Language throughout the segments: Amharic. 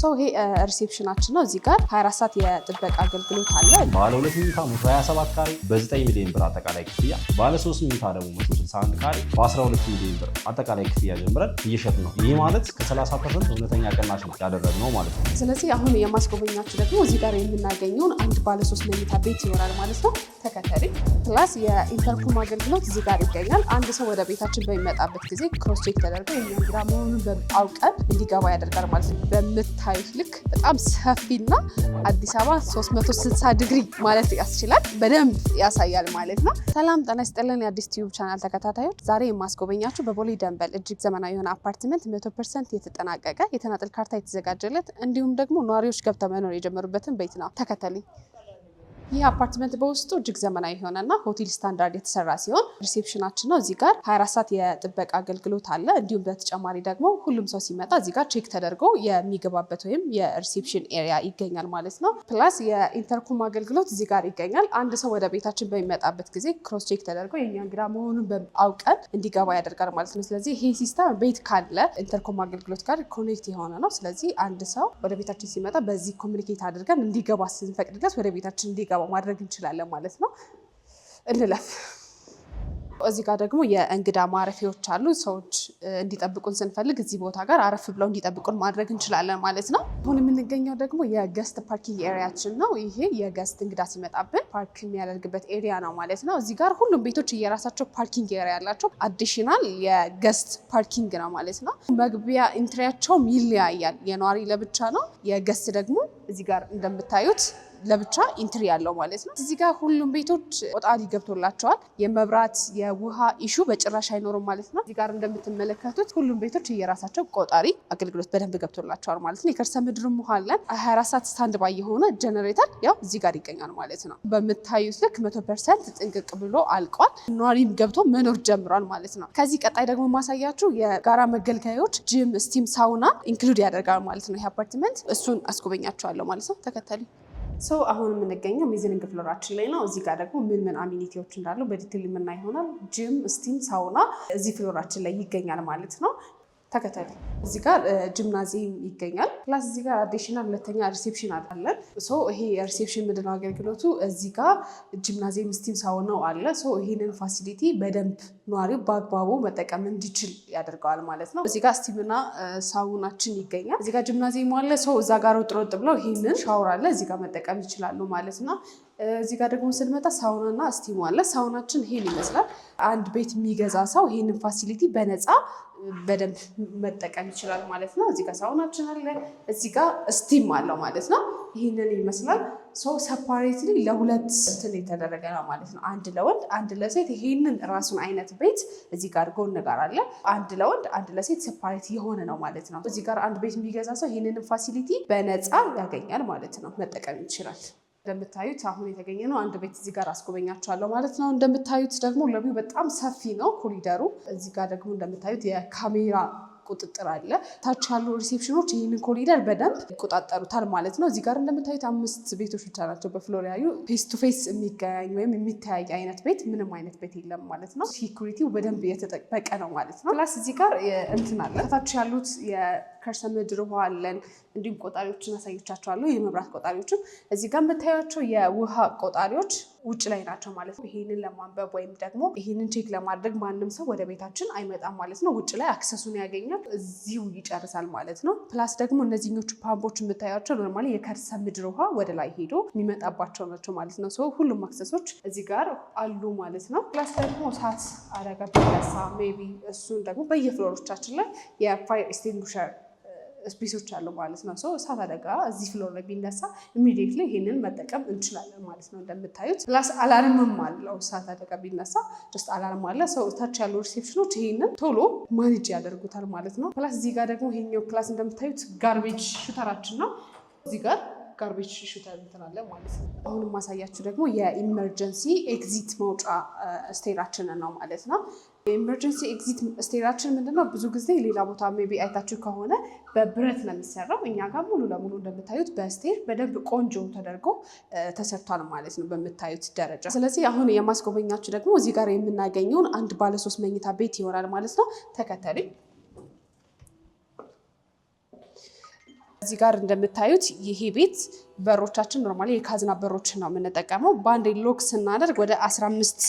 ሰው ይሄ ሪሴፕሽናችን ነው። እዚህ ጋር 24 ሰዓት የጥበቃ አገልግሎት አለ። ባለ 2 መኝታ 127 ካሬ በ9 ሚሊዮን ብር አጠቃላይ ክፍያ፣ ባለ 3 መኝታ ደግሞ 161 ካሬ በ12 ሚሊዮን ብር አጠቃላይ ክፍያ ጀምረን እየሸጥ ነው። ይህ ማለት ከ30% እውነተኛ ቅናሽ ያደረግነው ማለት ነው። ስለዚህ አሁን የማስጎበኛችሁ ደግሞ እዚህ ጋር የምናገኘውን አንድ ባለ 3 መኝታ ቤት ይሆናል ማለት ነው። ተከተሪ ፕላስ የኢንተርኮም አገልግሎት እዚህ ጋር ይገኛል። አንድ ሰው ወደ ቤታችን በሚመጣበት ጊዜ ክሮስ ቼክ ተደርገው የኛ እንግዳ መሆኑን አውቀን እንዲገባ ያደርጋል ማለት ነው። በምታዩት ልክ በጣም ሰፊና አዲስ አበባ 360 ዲግሪ ማለት ያስችላል፣ በደንብ ያሳያል ማለት ነው። ሰላም ጤና ይስጥልን የአዲስ ቲዩብ ቻናል ተከታታዮች፣ ዛሬ የማስጎበኛችሁ በቦሌ ደንበል እጅግ ዘመናዊ የሆነ አፓርትመንት 100% የተጠናቀቀ የተናጠል ካርታ የተዘጋጀለት እንዲሁም ደግሞ ነዋሪዎች ገብተው መኖር የጀመሩበትን ቤት ነው። ተከተሉኝ። ይህ አፓርትመንት በውስጡ እጅግ ዘመናዊ የሆነና ሆቴል ስታንዳርድ የተሰራ ሲሆን ሪሴፕሽናችን ነው። እዚህ ጋር 24 ሰዓት የጥበቃ አገልግሎት አለ። እንዲሁም በተጨማሪ ደግሞ ሁሉም ሰው ሲመጣ እዚህ ጋር ቼክ ተደርጎ የሚገባበት ወይም የሪሴፕሽን ኤሪያ ይገኛል ማለት ነው። ፕላስ የኢንተርኮም አገልግሎት እዚህ ጋር ይገኛል። አንድ ሰው ወደ ቤታችን በሚመጣበት ጊዜ ክሮስ ቼክ ተደርጎ የኛ እንግዳ መሆኑን አውቀን እንዲገባ ያደርጋል ማለት ነው። ስለዚህ ይሄ ሲስተም ቤት ካለ ኢንተርኮም አገልግሎት ጋር ኮኔክት የሆነ ነው። ስለዚህ አንድ ሰው ወደ ቤታችን ሲመጣ በዚህ ኮሚኒኬት አድርገን እንዲገባ ስንፈቅድለት ወደ ቤታችን እንዲገባ ማድረግ እንችላለን ማለት ነው። እንለፍ። እዚህ ጋር ደግሞ የእንግዳ ማረፊያዎች አሉ። ሰዎች እንዲጠብቁን ስንፈልግ እዚህ ቦታ ጋር አረፍ ብለው እንዲጠብቁን ማድረግ እንችላለን ማለት ነው። አሁን የምንገኘው ደግሞ የገስት ፓርኪንግ ኤሪያችን ነው። ይሄ የገስት እንግዳ ሲመጣብን ፓርክ የሚያደርግበት ኤሪያ ነው ማለት ነው። እዚህ ጋር ሁሉም ቤቶች የራሳቸው ፓርኪንግ ኤሪያ ያላቸው አዲሽናል የገስት ፓርኪንግ ነው ማለት ነው። መግቢያ ኢንትሪያቸውም ይለያያል። የነዋሪ ለብቻ ነው፣ የገስት ደግሞ እዚህ ጋር እንደምታዩት ለብቻ ኢንትሪ ያለው ማለት ነው። እዚህ ጋር ሁሉም ቤቶች ቆጣሪ ገብቶላቸዋል። የመብራት የውሃ ኢሹ በጭራሽ አይኖርም ማለት ነው። እዚህ ጋር እንደምትመለከቱት ሁሉም ቤቶች የራሳቸው ቆጣሪ አገልግሎት በደንብ ገብቶላቸዋል ማለት ነው። የከርሰ ምድርም ውሃ አለን። 24 ሰዓት ስታንድ ባይ የሆነ ጀነሬተር ያው እዚህ ጋር ይገኛል ማለት ነው። በምታዩት ልክ 100% ጥንቅቅ ብሎ አልቋል። ኗሪም ገብቶ መኖር ጀምሯል ማለት ነው። ከዚህ ቀጣይ ደግሞ ማሳያችሁ የጋራ መገልገያዎች ጂም፣ ስቲም፣ ሳውና ኢንክሉድ ያደርጋል ማለት ነው ይህ አፓርትመንት። እሱን አስጎበኛቸዋለሁ ማለት ነው። ተከተሉ። ሰው አሁን የምንገኘው ሜዘኒንግ ፍሎራችን ላይ ነው። እዚህ ጋር ደግሞ ምን አሚኒቲዎች እንዳሉ በዲቴል የምናይ ይሆናል። ጂም፣ ስቲም፣ ሳውና እዚህ ፍሎራችን ላይ ይገኛል ማለት ነው። ተከተሉ። እዚህ ጋር ጂምናዚየም ይገኛል። ፕላስ እዚህ ጋር አዲሽናል ሁለተኛ ሪሴፕሽን አለን። ይሄ የሪሴፕሽን ምንድነው አገልግሎቱ? እዚህ ጋር ጂምናዚየም፣ ስቲም፣ ሳውናው አለ። ይሄንን ፋሲሊቲ በደንብ ነዋሪው በአግባቡ መጠቀም እንዲችል ያደርገዋል ማለት ነው። እዚህ ጋር ስቲምና ሳውናችን ይገኛል። እዚህ ጋር ጂምናዚየም አለ። እዛ ጋር ሮጥ ብለው ይሄንን ሻወር አለ፣ እዚህ ጋር መጠቀም ይችላሉ ማለት ነው። እዚህ ጋር ደግሞ ስንመጣ ሳውናና ስቲም አለ። ሳውናችን ይሄን ይመስላል። አንድ ቤት የሚገዛ ሰው ይሄንን ፋሲሊቲ በነፃ በደንብ መጠቀም ይችላል ማለት ነው። እዚህ ጋር ሳውናችን አለ፣ እዚህ ጋር ስቲም አለው ማለት ነው። ይህንን ይመስላል። ሰፓሬትሊ ለሁለት እንትን የተደረገ ነው ማለት ነው። አንድ ለወንድ አንድ ለሴት። ይሄንን ራሱን አይነት ቤት እዚህ ጋር ጎን ጋር አለ። አንድ ለወንድ አንድ ለሴት ሰፓሬት የሆነ ነው ማለት ነው። እዚህ ጋር አንድ ቤት የሚገዛ ሰው ይሄንን ፋሲሊቲ በነፃ ያገኛል ማለት ነው፣ መጠቀም ይችላል። እንደምታዩት አሁን የተገኘ ነው። አንድ ቤት እዚህ ጋር አስጎበኛቸዋለሁ ማለት ነው። እንደምታዩት ደግሞ ለቢው በጣም ሰፊ ነው ኮሪደሩ። እዚህ ጋር ደግሞ እንደምታዩት የካሜራ ቁጥጥር አለ። ታች ያሉ ሪሴፕሽኖች ይህንን ኮሪደር በደንብ ይቆጣጠሩታል ማለት ነው። እዚህ ጋር እንደምታዩት 5 ቤቶች ብቻ ናቸው በፍሎር ያዩ። ፌስ ቱ ፌስ የሚገናኝ ወይም የሚተያይ አይነት ቤት ምንም አይነት ቤት የለም ማለት ነው። ሴኩሪቲው በደንብ የተጠበቀ ነው ማለት ነው። ፕላስ እዚህ ጋር እንትን አለ። ከታች ያሉት የከርሰ ምድር ውሃ አለን። እንዲሁም ቆጣሪዎችን አሳይቻቸዋለሁ። የመብራት ቆጣሪዎችም እዚህ ጋር የምታያቸው የውሃ ቆጣሪዎች ውጭ ላይ ናቸው ማለት ነው። ይሄንን ለማንበብ ወይም ደግሞ ይሄንን ቼክ ለማድረግ ማንም ሰው ወደ ቤታችን አይመጣም ማለት ነው። ውጭ ላይ አክሰሱን ያገኛል፣ እዚሁ ይጨርሳል ማለት ነው። ፕላስ ደግሞ እነዚህኞቹ ፓምፖች የምታያቸው ኖርማሊ የከርሰ ምድር ውሃ ወደ ላይ ሄዶ የሚመጣባቸው ናቸው ማለት ነው። ሁሉም አክሰሶች እዚህ ጋር አሉ ማለት ነው። ፕላስ ደግሞ እሳት አደጋ ቢነሳ ሜይ ቢ እሱን ደግሞ በየፍሎሮቻችን ላይ የፋየር ኤክስቲንጉሸር ስፔሶች አሉ ማለት ነው። እሳት አደጋ እዚህ ፍሎር ላይ ቢነሳ ኢሚዲየትሊ ይሄንን መጠቀም እንችላለን ማለት ነው። እንደምታዩት ፕላስ አላርምም አለው። እሳት አደጋ ቢነሳ ጀስት አላርም አለ። ታች ያሉ ሪሴፕሽኖች ይሄንን ቶሎ ማኔጅ ያደርጉታል ማለት ነው። ፕላስ እዚህ ጋር ደግሞ ይሄኛው ክላስ እንደምታዩት ጋርቤጅ ሹተራችን ነው። እዚህ ጋር ጋርቤጅ ሹተር እንትናለ ማለት ነው። አሁን ማሳያችሁ ደግሞ የኢመርጀንሲ ኤግዚት መውጫ ስቴራችንን ነው ማለት ነው። የኢመርጀንሲ ኤግዚት ስቴራችን ምንድነው? ብዙ ጊዜ ሌላ ቦታ ሜቢ አይታችሁ ከሆነ በብረት ነው የሚሰራው። እኛ ጋር ሙሉ ለሙሉ እንደምታዩት በስቴር በደንብ ቆንጆ ተደርጎ ተሰርቷል ማለት ነው በምታዩት ደረጃ። ስለዚህ አሁን የማስጎበኛችሁ ደግሞ እዚህ ጋር የምናገኘውን አንድ ባለ 3 መኝታ ቤት ይሆናል ማለት ነው። ተከተሉኝ። እዚህ ጋር እንደምታዩት ይሄ ቤት በሮቻችን ኖርማሊ የካዝና በሮችን ነው የምንጠቀመው። በአንድ ሎክ ስናደርግ ወደ 15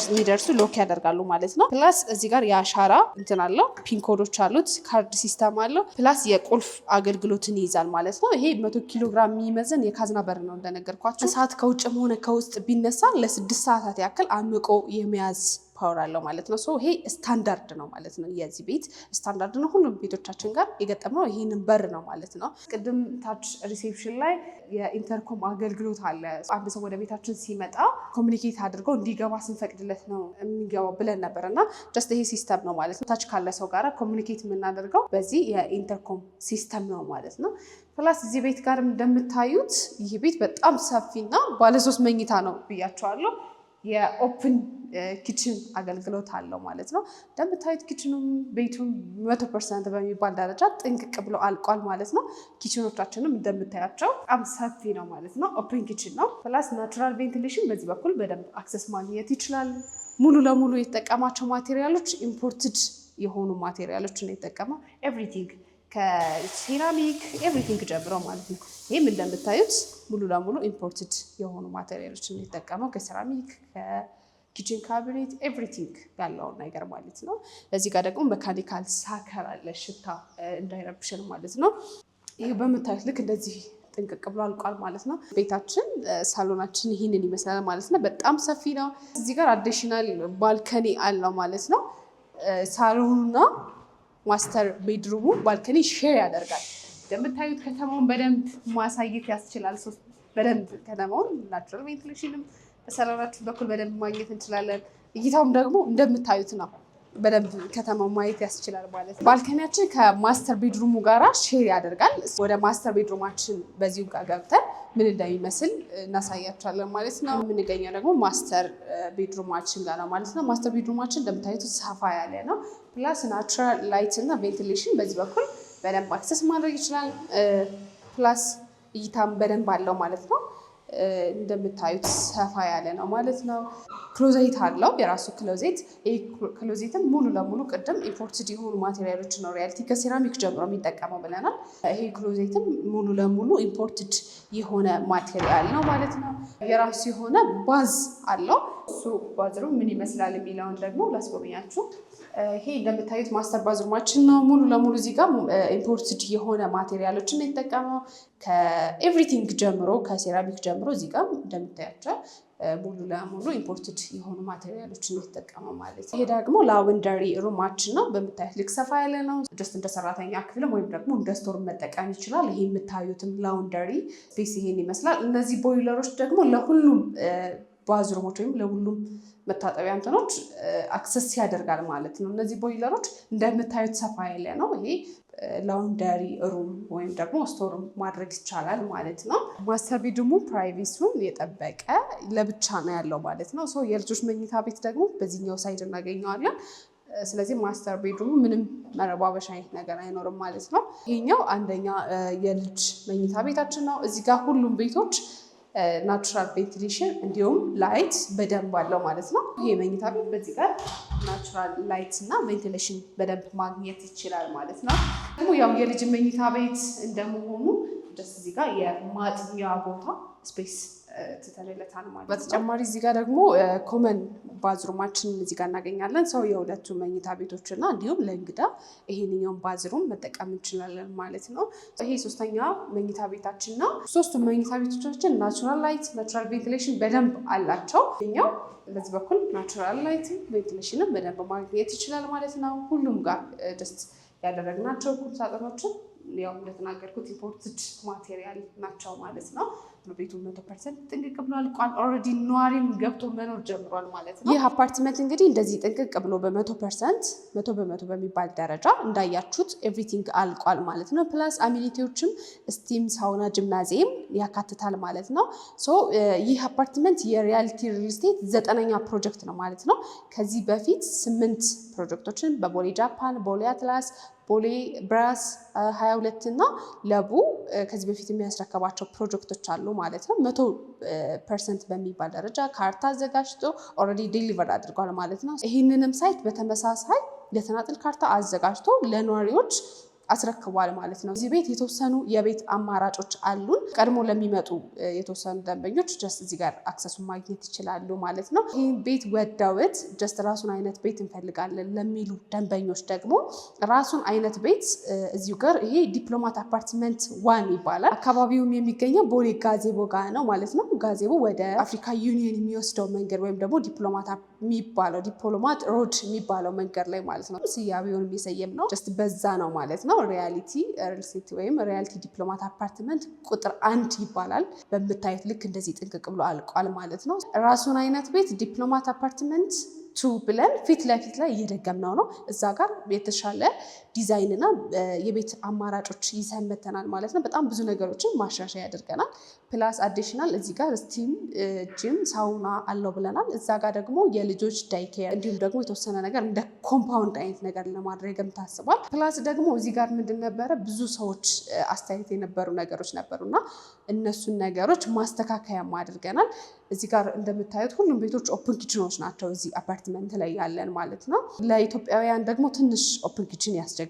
የሚደርሱ ሎክ ያደርጋሉ ማለት ነው። ፕላስ እዚህ ጋር የአሻራ እንትን አለው፣ ፒን ኮዶች አሉት፣ ካርድ ሲስተም አለው። ፕላስ የቁልፍ አገልግሎትን ይይዛል ማለት ነው። ይሄ 100 ኪሎ ግራም የሚመዘን የካዝና በር ነው እንደነገርኳቸው። እሳት ከውጭም ሆነ ከውስጥ ቢነሳ ለ6 ሰዓታት ያክል አምቆ የመያዝ ፓወር አለው ማለት ነው። ሶ ይሄ ስታንዳርድ ነው ማለት ነው። የዚህ ቤት ስታንዳርድ ነው። ሁሉም ቤቶቻችን ጋር የገጠመው ይሄንን በር ነው ማለት ነው። ቅድም ታች ሪሴፕሽን ላይ የኢንተርኮም አገልግሎት አለ። አንድ ሰው ወደ ቤታችን ሲመጣ ኮሚኒኬት አድርገው እንዲገባ ስንፈቅድለት ነው የሚገባው ብለን ነበር እና ጀስት ይሄ ሲስተም ነው ማለት ነው። ታች ካለ ሰው ጋር ኮሚኒኬት የምናደርገው በዚህ የኢንተርኮም ሲስተም ነው ማለት ነው። ፕላስ እዚህ ቤት ጋር እንደምታዩት ይህ ቤት በጣም ሰፊና ባለ3 መኝታ ነው ብያቸዋለሁ። የኦፕን ኪችን አገልግሎት አለው ማለት ነው። እንደምታዩት ኪችኑም ቤቱም 100% በሚባል ደረጃ ጥንቅቅ ብሎ አልቋል ማለት ነው። ኪችኖቻችንም እንደምታያቸው በጣም ሰፊ ነው ማለት ነው። ኦፕን ኪችን ነው። ፕላስ ናቹራል ቬንቲሌሽን በዚህ በኩል በደንብ አክሰስ ማግኘት ይችላል። ሙሉ ለሙሉ የተጠቀማቸው ማቴሪያሎች ኢምፖርትድ የሆኑ ማቴሪያሎች ነው የተጠቀመው። ኤቭሪቲንግ ከሴራሚክ ኤቭሪቲንግ ጀምሮ ማለት ነው። ይህም እንደምታዩት ሙሉ ለሙሉ ኢምፖርትድ የሆኑ ማቴሪያሎችን የተጠቀመው ከሴራሚክ ከኪችን ካቢኔት ኤቭሪቲንግ ያለውን ነገር ማለት ነው። እዚህ ጋር ደግሞ መካኒካል ሳከር አለ፣ ሽታ እንዳይረብሽን ማለት ነው። ይህ በምታዩት ልክ እንደዚህ ጥንቅቅ ብሎ አልቋል ማለት ነው። ቤታችን ሳሎናችን ይህንን ይመስላል ማለት ነው። በጣም ሰፊ ነው። እዚህ ጋር አዲሽናል ባልከኒ አለው ማለት ነው። ሳሎኑና ማስተር ቤድሩሙ ባልከኒ ሼር ያደርጋል። እንደምታዩት ከተማውን በደንብ ማሳየት ያስችላል። በደንብ ከተማውን ናቹራል ቬንቲሌሽንም በሰላላችን በኩል በደንብ ማግኘት እንችላለን። እይታውም ደግሞ እንደምታዩት ነው። በደንብ ከተማው ማየት ያስችላል ማለት ነው። ባልከኒያችን ከማስተር ቤድሩሙ ጋራ ሼር ያደርጋል። ወደ ማስተር ቤድሩማችን በዚሁ ጋር ገብተን ምን እንደሚመስል እናሳያቸዋለን ማለት ነው። የምንገኘው ደግሞ ማስተር ቤድሩማችን ጋር ነው ማለት ነው። ማስተር ቤድሩማችን እንደምታዩት ሰፋ ያለ ነው። ፕላስ ናቹራል ላይት እና ቬንቲሌሽን በዚህ በኩል በደንብ አክሰስ ማድረግ ይችላል። ፕላስ እይታም በደንብ አለው ማለት ነው። እንደምታዩት ሰፋ ያለ ነው ማለት ነው። ክሎዜት አለው የራሱ ክሎዜት። ይህ ክሎዜትም ሙሉ ለሙሉ ቅድም ኢምፖርትድ የሆኑ ማቴሪያሎች ነው ሪያሊቲ ከሴራሚክ ጀምሮ የሚጠቀመው ብለናል። ይሄ ክሎዜትም ሙሉ ለሙሉ ኢምፖርትድ የሆነ ማቴሪያል ነው ማለት ነው። የራሱ የሆነ ባዝ አለው። እሱ ባዝሩ ምን ይመስላል የሚለውን ደግሞ ላስጎብኛችሁ። ይሄ እንደምታዩት ማስተር ባዝሩማችን ነው። ሙሉ ለሙሉ እዚህ ጋር ኢምፖርትድ የሆነ ማቴሪያሎችን የተጠቀመው ከኤቭሪቲንግ ጀምሮ ከሴራሚክ ጀምሮ እዚህ ጋር እንደምታያቸው ሙሉ ለሙሉ ኢምፖርትድ የሆኑ ማቴሪያሎችን የተጠቀመው ማለት ነው። ይሄ ደግሞ ላውንደሪ ሩማችን ነው። በምታዩት ልክ ሰፋ ያለ ነው። ጀስት እንደ ሰራተኛ ክፍልም ወይም ደግሞ እንደ ስቶር መጠቀም ይችላል። ይሄ የምታዩትም ላውንደሪ ስፔስ ይሄን ይመስላል። እነዚህ ቦይለሮች ደግሞ ለሁሉም ባዝሩሞች ወይም ለሁሉም መታጠቢያ እንትኖች አክሰስ ያደርጋል ማለት ነው። እነዚህ ቦይለሮች እንደምታዩት ሰፋ ያለ ነው። ይሄ ላውንደሪ ሩም ወይም ደግሞ ስቶር ማድረግ ይቻላል ማለት ነው። ማስተር ቤድሩሙ ፕራይቬሲውን የጠበቀ ለብቻ ነው ያለው ማለት ነው። የልጆች መኝታ ቤት ደግሞ በዚህኛው ሳይድ እናገኘዋለን። ስለዚህ ማስተር ቤድሩሙ ምንም መረባበሻ አይነት ነገር አይኖርም ማለት ነው። ይሄኛው አንደኛ የልጅ መኝታ ቤታችን ነው። እዚህ ጋር ሁሉም ቤቶች ናቹራል ቬንቲሌሽን እንዲሁም ላይት በደንብ አለው ማለት ነው። ይሄ መኝታ ቤት በዚህ ጋር ናቹራል ላይት እና ቬንቲሌሽን በደንብ ማግኘት ይችላል ማለት ነው። ደግሞ ያው የልጅ መኝታ ቤት እንደመሆኑ ደስ እዚህ ጋር የማጥኛ ቦታ ስፔስ ትተለለታል ማለት ነው። በተጨማሪ እዚህ ጋር ደግሞ ኮመን ባዝሩማችን እዚህ ጋር እናገኛለን። የሁለቱ መኝታ ቤቶች እና እንዲሁም ለእንግዳ ይሄንኛውን ባዝሩም መጠቀም እንችላለን ማለት ነው። ይሄ ሶስተኛ መኝታ ቤታችን ነው። ሶስቱም መኝታ ቤቶቻችን ናቹራል ላይት፣ ናቹራል ቬንቲሌሽን በደንብ አላቸው። ኛው በዚህ በኩል ናቹራል ላይት ቬንቲሌሽንን በደንብ ማግኘት ይችላል ማለት ነው። ሁሉም ጋር ደስት ያደረግናቸው ቁምሳጥኖችን ያው እንደተናገርኩት ኢምፖርትድ ማቴሪያል ናቸው ማለት ነው። ቤቱ 100% ጥንቅቅ ብሎ አልቋል። ኦልሬዲ ነዋሪም ገብቶ መኖር ጀምሯል ማለት ነው። ይህ አፓርትመንት እንግዲህ እንደዚህ ጥንቅቅ ብሎ በ100% 100% በሚባል ደረጃ እንዳያችሁት ኤቭሪቲንግ አልቋል ማለት ነው። ፕላስ አሚኒቲዎችም ስቲም፣ ሳውና፣ ጂምናዚየም ያካትታል ማለት ነው። ይህ አፓርትመንት የሪያሊቲ ሪል ስቴት 9ኛ ፕሮጀክት ነው ማለት ነው። ከዚህ በፊት 8 ፕሮጀክቶችን በቦሌ ጃፓን፣ ቦሌ አትላስ፣ ቦሌ ብራስ 22 እና ለቡ ከዚህ በፊት የሚያስረከባቸው ፕሮጀክቶች አሉ ማለት ነው። 100% በሚባል ደረጃ ካርታ አዘጋጅቶ ኦልሬዲ ዴሊቨር አድርጓል ማለት ነው። ይህንንም ሳይት በተመሳሳይ የተናጥል ካርታ አዘጋጅቶ ለነዋሪዎች አስረክቧል ማለት ነው። እዚህ ቤት የተወሰኑ የቤት አማራጮች አሉን። ቀድሞ ለሚመጡ የተወሰኑ ደንበኞች ጀስት እዚህ ጋር አክሰሱን ማግኘት ይችላሉ ማለት ነው። ይህን ቤት ወደውት ጀስት ራሱን አይነት ቤት እንፈልጋለን ለሚሉ ደንበኞች ደግሞ ራሱን አይነት ቤት እዚሁ ጋር ይሄ ዲፕሎማት አፓርትመንት 1 ይባላል። አካባቢውም የሚገኘው ቦሌ ጋዜቦ ጋር ነው ማለት ነው። ጋዜቦ ወደ አፍሪካ ዩኒየን የሚወስደው መንገድ ወይም ደግሞ ዲፕሎማት ሮድ የሚባለው መንገድ ላይ ማለት ነው። ስያሜውን የሚሰየም ነው ጀስት በዛ ነው ማለት ነው። ሪያሊቲ ሪል ስቴት ወይም ሪያሊቲ ዲፕሎማት አፓርትመንት ቁጥር 1 ይባላል። በምታዩት ልክ እንደዚህ ጥንቅቅ ብሎ አልቋል ማለት ነው። ራሱን አይነት ቤት ዲፕሎማት አፓርትመንት 2 ብለን ፊት ለፊት ላይ እየደገምነው ነው። እዛ ጋር የተሻለ ዲዛይን እና የቤት አማራጮች ይዘን መተናል ማለት ነው። በጣም ብዙ ነገሮችን ማሻሻያ ያደርገናል። ፕላስ አዲሽናል እዚህ ጋር ስቲም፣ ጂም፣ ሳውና አለው ብለናል። እዛ ጋር ደግሞ የልጆች ዳይኬር እንዲሁም ደግሞ የተወሰነ ነገር እንደ ኮምፓውንድ አይነት ነገር ለማድረግም ታስቧል። ፕላስ ደግሞ እዚህ ጋር ምንድን ነበረ ብዙ ሰዎች አስተያየት የነበሩ ነገሮች ነበሩና እነሱን ነገሮች ማስተካከያም አድርገናል። እዚህ ጋር እንደምታዩት ሁሉም ቤቶች ኦፕን ኪችኖች ናቸው እዚህ አፓርትመንት ላይ ያለን ማለት ነው። ለኢትዮጵያውያን ደግሞ ትንሽ ኦፕን ኪችን ያስቸግራል።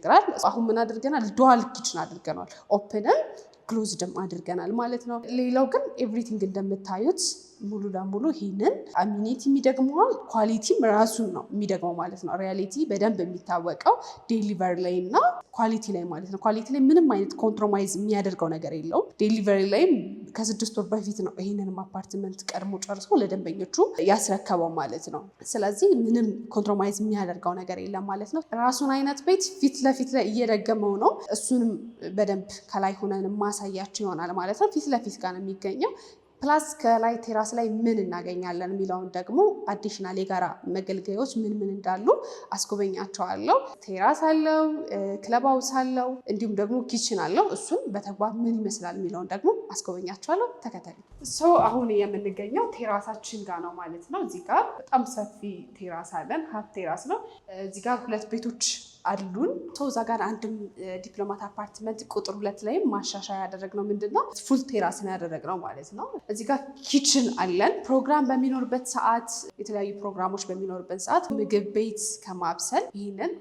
አሁን ምን አድርገናል? ዱዋል ኪችን አድርገናል። ኦፕንም ክሎዝድም አድርገናል ማለት ነው። ሌላው ግን ኤቭሪቲንግ እንደምታዩት ሙሉ ለሙሉ ይህንን አሚኒቲ የሚደግመዋል፣ ኳሊቲም ራሱን ነው የሚደግመው ማለት ነው። ሪያሊቲ በደንብ የሚታወቀው ዴሊቨሪ ላይ እና ኳሊቲ ላይ ማለት ነው። ኳሊቲ ላይ ምንም አይነት ኮምፕሮማይዝ የሚያደርገው ነገር የለውም። ዴሊቨሪ ላይም ከ6 ወር በፊት ነው ይህንንም አፓርትመንት ቀድሞ ጨርሶ ለደንበኞቹ ያስረከበው ማለት ነው። ስለዚህ ምንም ኮምፕሮማይዝ የሚያደርገው ነገር የለም ማለት ነው። ራሱን አይነት ቤት ፊት ለፊት ላይ እየደገመው ነው። እሱንም በደንብ ከላይ ሆነን ማሳያቸው ይሆናል ማለት ነው። ፊት ለፊት ጋር ነው የሚገኘው። ፕላስ ከላይ ቴራስ ላይ ምን እናገኛለን የሚለውን ደግሞ አዲሽናል የጋራ መገልገያዎች ምን እንዳሉ አስጎበኛቸዋለሁ። ቴራስ አለው፣ ክለብ ሃውስ አለው፣ እንዲሁም ደግሞ ኪችን አለው። እሱን በተግባር ምን ይመስላል የሚለውን ደግሞ አስጎበኛቸዋለሁ። ተከተሉ። አሁን የምንገኘው ቴራሳችን ጋር ነው ማለት ነው። እዚህ ጋር በጣም ሰፊ ቴራስ አለን። ሀፍ ቴራስ ነው። እዚህ ጋር 2 ቤቶች አሉን። እዛ ጋር አንድም ዲፕሎማት አፓርትመንት ቁጥር 2 ላይም ማሻሻያ ያደረግነው ምንድነው ፉል ቴራስ ነው ያደረግነው ማለት ነው። እዚህ ጋር ኪችን አለን። ፕሮግራም በሚኖርበት ሰዓት፣ የተለያዩ ፕሮግራሞች በሚኖርበት ሰዓት ምግብ ቤት ከማብሰል ይህንን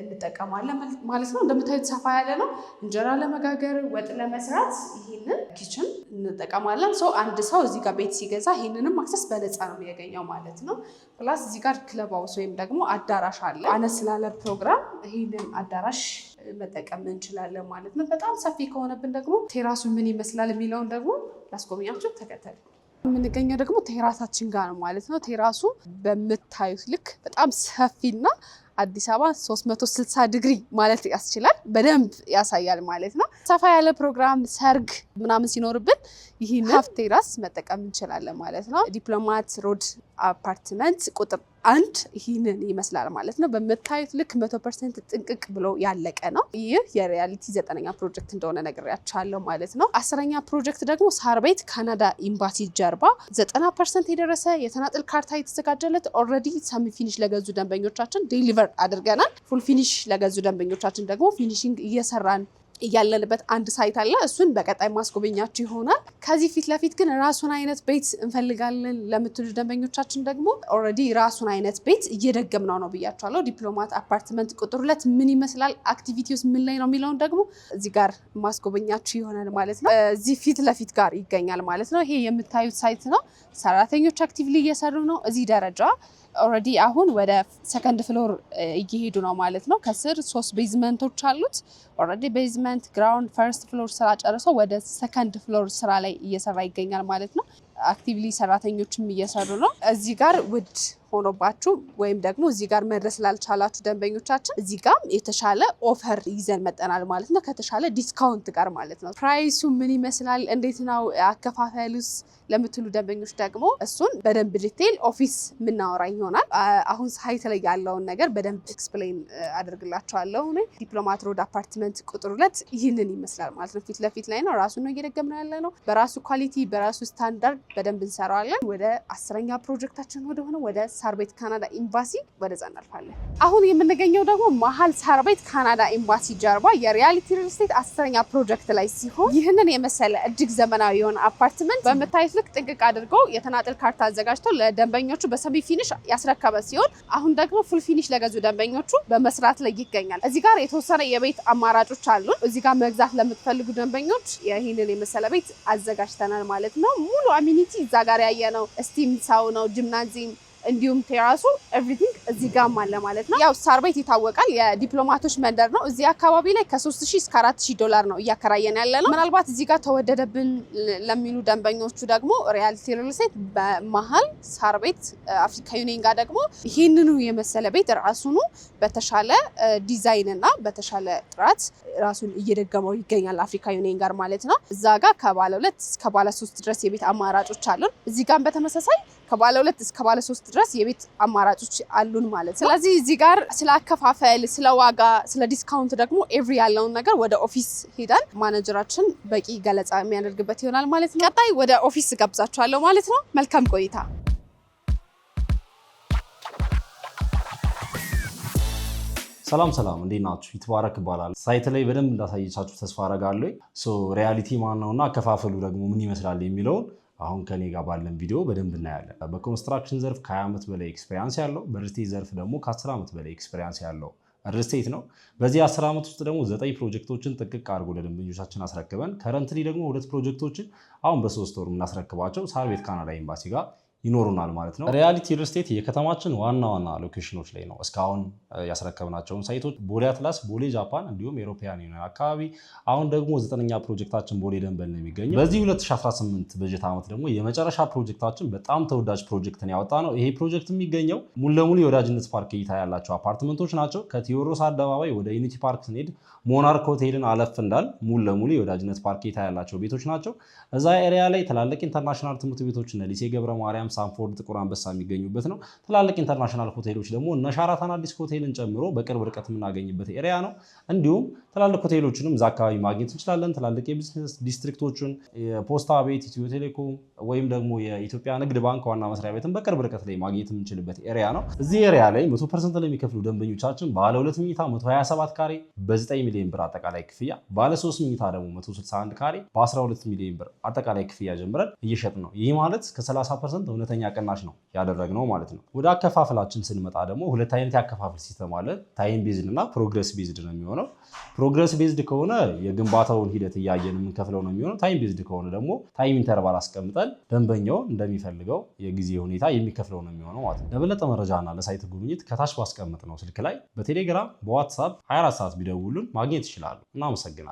እንጠቀማለን ማለት ነው። እንደምታዩት ሰፋ ያለ ነው። እንጀራ ለመጋገር፣ ወጥ ለመስራት ይህንን ኪችን እንጠቀማለን። አንድ ሰው እዚህ ጋር ቤት ሲገዛ ይህንንም አክሰስ በነፃ ነው የሚያገኘው ማለት ነው። ፕላስ እዚህ ጋር ክለብ ሃውስ ወይም ደግሞ አዳራሽ አለ። አነስ ስላለ ፕሮግራም ይህንን አዳራሽ መጠቀም እንችላለን ማለት ነው። በጣም ሰፊ ከሆነብን ደግሞ ቴራሱ ምን ይመስላል የሚለውን ደግሞ ላስጎብኛችሁ። ተከተሉ። የምንገኘው ደግሞ ቴራሳችን ጋር ነው ማለት ነው። ቴራሱ በምታዩት ልክ በጣም ሰፊና አዲስ አበባ 360 ዲግሪ ማለት ያስችላል። በደንብ ያሳያል ማለት ነው። ሰፋ ያለ ፕሮግራም፣ ሰርግ ምናምን ሲኖርብን ይህን ሀፍ ቴራስ መጠቀም እንችላለን ማለት ነው። ዲፕሎማት ሮድ አፓርትመንት ቁጥር 1 ይህንን ይመስላል ማለት ነው። በምታዩት ልክ 100% ጥንቅቅ ብሎ ያለቀ ነው። ይህ የሪያሊቲ 9ኛ ፕሮጀክት እንደሆነ ነግሬያችኋለሁ ማለት ነው። 10ኛ ፕሮጀክት ደግሞ ሳር ቤት ካናዳ ኤምባሲ ጀርባ 90% የደረሰ የተናጥል ካርታ የተዘጋጀለት ኦልሬዲ ሰሚ ፊኒሽ ለገዙ ደንበኞቻችን ዴሊቨር አድርገናል። ፉል ፊኒሽ ለገዙ ደንበኞቻችን ደግሞ ፊኒሽንግ እየሰራን እያለንበት አንድ ሳይት አለ። እሱን በቀጣይ ማስጎበኛችሁ ይሆናል። ከዚህ ፊት ለፊት ግን ራሱን አይነት ቤት እንፈልጋለን ለምትሉ ደንበኞቻችን ደግሞ ኦልሬዲ ራሱን አይነት ቤት እየደገምነው ነው ብያችኋለሁ። ዲፕሎማት አፓርትመንት ቁጥር 2 ምን ይመስላል፣ አክቲቪቲውስ ምን ላይ ነው የሚለውን ደግሞ እዚህ ጋር ማስጎበኛችሁ ይሆናል ማለት ነው። እዚህ ፊት ለፊት ጋር ይገኛል ማለት ነው። ይሄ የምታዩት ሳይት ነው። ሰራተኞች አክቲቭሊ እየሰሩ ነው። እዚህ ደረጃ ኦልሬዲ አሁን ወደ ሰከንድ ፍሎር እየሄዱ ነው ማለት ነው። ከስር 3 ቤዝመንቶች አሉት። ኦልሬዲ ቤዝመንት፣ ግራውንድ፣ ፈርስት ፍሎር ስራ ጨርሰው ወደ ሰከንድ ፍሎር ስራ ላይ እየሰራ ይገኛል ማለት ነው። አክቲቭሊ ሰራተኞችም እየሰሩ ነው። እዚህ ጋር ውድ ሆኖባችሁ ወይም ደግሞ እዚህ ጋር መድረስ ላልቻላችሁ ደንበኞቻችን እዚህ ጋር የተሻለ ኦፈር ይዘን መጠናል ማለት ነው። ከተሻለ ዲስካውንት ጋር ማለት ነው። ፕራይሱ ምን ይመስላል፣ እንዴት ነው አከፋፈሉስ ለምትሉ ደንበኞች ደግሞ እሱን በደንብ ዲቴል ኦፊስ የምናወራ ይሆናል። አሁን ሳይት ላይ ያለውን ነገር በደንብ ኤክስፕሌን አደርግላችኋለሁ። ዲፕሎማት ሮድ አፓርትመንት ቁጥር 2 ይህንን ይመስላል ማለት ነው። ፊት ለፊት ላይ ነው። ራሱን ነው እየደገምነው ያለ ነው። በራሱ ኳሊቲ፣ በራሱ ስታንዳርድ በደንብ እንሰራዋለን። ወደ 10ኛ ፕሮጀክታችን ወደ ሳር ቤት ካናዳ ኤምባሲ ወደዛ እናልፋለን። አሁን የምንገኘው ደግሞ መሀል ሳር ቤት ካናዳ ኤምባሲ ጀርባ የሪያሊቲ ሪል ስቴት 10ኛ ፕሮጀክት ላይ ሲሆን ይህንን የመሰለ እጅግ ዘመናዊ የሆነ አፓርትመንት በምታዩት ልክ ጥንቅቅ አድርገው የተናጠል ካርታ አዘጋጅተው ለደንበኞቹ በሰሚ ፊኒሽ ያስረከበ ሲሆን አሁን ደግሞ ፉል ፊኒሽ ለገዙ ደንበኞቹ በመስራት ላይ ይገኛል። እዚህ ጋር የተወሰነ የቤት አማራጮች አሉ። እዚህ ጋር መግዛት ለምትፈልጉ ደንበኞች ይህንን የመሰለ ቤት አዘጋጅተናል ማለት ነው። ሙሉ አሚኒቲ እዛ ጋር ያየነው ስቲም ሳውና፣ ጂምናዚየም እንዲሁም ቴራሱ ኤቭሪቲንግ እዚህ ጋር አለ ማለት ነው። ያው ሳር ቤት ይታወቃል የዲፕሎማቶች መንደር ነው። እዚህ አካባቢ ላይ ከ3000 እስከ 4000 ዶላር ነው እያከራየን ያለ ነው። ምናልባት እዚህ ጋር ተወደደብን ለሚሉ ደንበኞቹ ደግሞ ሪያሊቲ ሪል ስቴት በመሀል ሳር ቤት አፍሪካ ዩኒየን ጋር ደግሞ ይህንኑ የመሰለ ቤት ራሱኑ በተሻለ ዲዛይን እና በተሻለ ጥራት ራሱን እየደገመው ይገኛል አፍሪካ ዩኒየን ጋር ማለት ነው። እዛ ጋር ከባለ 2 እስከ ባለ 3 ድረስ የቤት አማራጮች አሉን። እዚህ ጋር በተመሳሳይ ከባለ 2 እስከ ባለ 3 ድረስ የቤት አማራጮች አሉን ማለት ነው። ስለዚህ እዚህ ጋር ስለ አከፋፈል፣ ስለ ዋጋ፣ ስለ ዲስካውንት ደግሞ ኤቭሪ ያለውን ነገር ወደ ኦፊስ ሄደን ማኔጀራችን በቂ ገለጻ የሚያደርግበት ይሆናል ማለት ነው። ቀጣይ ወደ ኦፊስ ጋብዛችኋለሁ ማለት ነው። መልካም ቆይታ። ሰላም እንዴት ናችሁ? ይትባረክ ይባላል። ሳይት ላይ በደንብ እንዳሳየቻችሁ ተስፋ አረጋለሁ። ሪያሊቲ ማን ነውና አከፋፈሉ ደግሞ ምን ይመስላል የሚለውን አሁን ከኔ ጋር ባለን ቪዲዮ በደንብ እናያለን። በኮንስትራክሽን ዘርፍ ከ20 ዓመት በላይ ኤክስፔሪያንስ ያለው፣ በሪል ስቴት ዘርፍ ደግሞ ከ10 ዓመት በላይ ኤክስፔሪያንስ ያለው ሪል ስቴት ነው። በዚህ 10 ዓመት ውስጥ ደግሞ 9 ፕሮጀክቶችን ጥቅቅ አድርጎ ለደንበኞቻችን አስረክበን ከረንትሊ ደግሞ 2 ፕሮጀክቶችን አሁን በ3 ወር የምናስረክባቸው ሳር ቤት ካናዳ ኤምባሲ ጋር ይኖሩናል ማለት ነው። ሪያሊቲ ሪል ስቴት የከተማችን ዋና ሎኬሽኖች ላይ ነው እስካሁን ያስረከብናቸውን ሳይቶች ቦሌ አትላስ፣ ቦሌ ጃፓን እንዲሁም ኤሮፒያን ዩኒየን አካባቢ፣ አሁን ደግሞ 9ኛ ፕሮጀክታችን ቦሌ ደንበል ነው የሚገኘው። በዚህ 2018 በጀት ዓመት ደግሞ የመጨረሻ ፕሮጀክታችን በጣም ተወዳጅ ፕሮጀክትን ያወጣ ነው። ይሄ ፕሮጀክት የሚገኘው ሙሉ ለሙሉ የወዳጅነት ፓርክ እይታ ያላቸው አፓርትመንቶች ናቸው። ከቴዎድሮስ አደባባይ ወደ ዩኒቲ ፓርክ ስንሄድ ሞናርክ ሆቴልን አለፍ እንዳል ሙሉ ለሙሉ የወዳጅነት ፓርክ እይታ ያላቸው ቤቶች ናቸው። እዛ ኤሪያ ላይ ትላልቅ ኢንተርናሽናል ትምህርት ቤቶች እነ ሊሴ ገብረ ማርያም፣ ሳንፎርድ፣ ጥቁር አንበሳ የሚገኙበት ነው። ትላልቅ ኢንተርናሽናል ሆቴሎች ደግሞ እነ ሻራተን አዲስ ሆቴልን ጨምሮ በቅርብ ርቀት የምናገኝበት ኤሪያ ነው። እንዲሁም ትላልቅ ሆቴሎችንም እዛ አካባቢ ማግኘት እንችላለን። ትላልቅ የቢዝነስ ዲስትሪክቶችን የፖስታ ቤት፣ ኢትዮ ቴሌኮም ወይም ደግሞ የኢትዮጵያ ንግድ ባንክ ዋና መስሪያ ቤትን በቅርብ ርቀት ላይ ማግኘት የምንችልበት ኤሪያ ነው። እዚህ ኤሪያ ላይ 100% ለሚከፍሉ ደንበኞቻችን ባለ 2 መኝታ 127 ካሬ በ9 ሚሊዮን ብር አጠቃላይ ክፍያ፣ ባለ 3 መኝታ ደግሞ 161 ካሬ በ12 ሚሊዮን ብር አጠቃላይ ክፍያ ጀምረን እየሸጥ ነው። ይህ ማለት ከ30% እውነተኛ ቅናሽ ነው ያደረግነው ማለት ነው። ወደ አከፋፈላችን ስንመጣ ደግሞ 2 አይነት ያከፋፈል ሲስተም አለ። ታይም ቤዝድ እና ፕሮግረስ ቤዝድ ነው የሚሆነው። ፕሮግረስ ቤዝድ ከሆነ የግንባታውን ሂደት እያየን የምንከፍለው ነው የሚሆነው። ታይም ቤዝድ ከሆነ ደግሞ ታይም ኢንተርቫል አስቀምጠን ደንበኛው እንደሚፈልገው የጊዜ ሁኔታ የሚከፍለው ነው የሚሆነው ማለት ነው። ለበለጠ መረጃና ለሳይት ጉብኝት ከታች ባስቀምጥ ነው ስልክ ላይ በቴሌግራም በዋትሳፕ 24 ሰዓት ቢደውሉን ማግኘት ይችላሉ። እናመሰግናለን።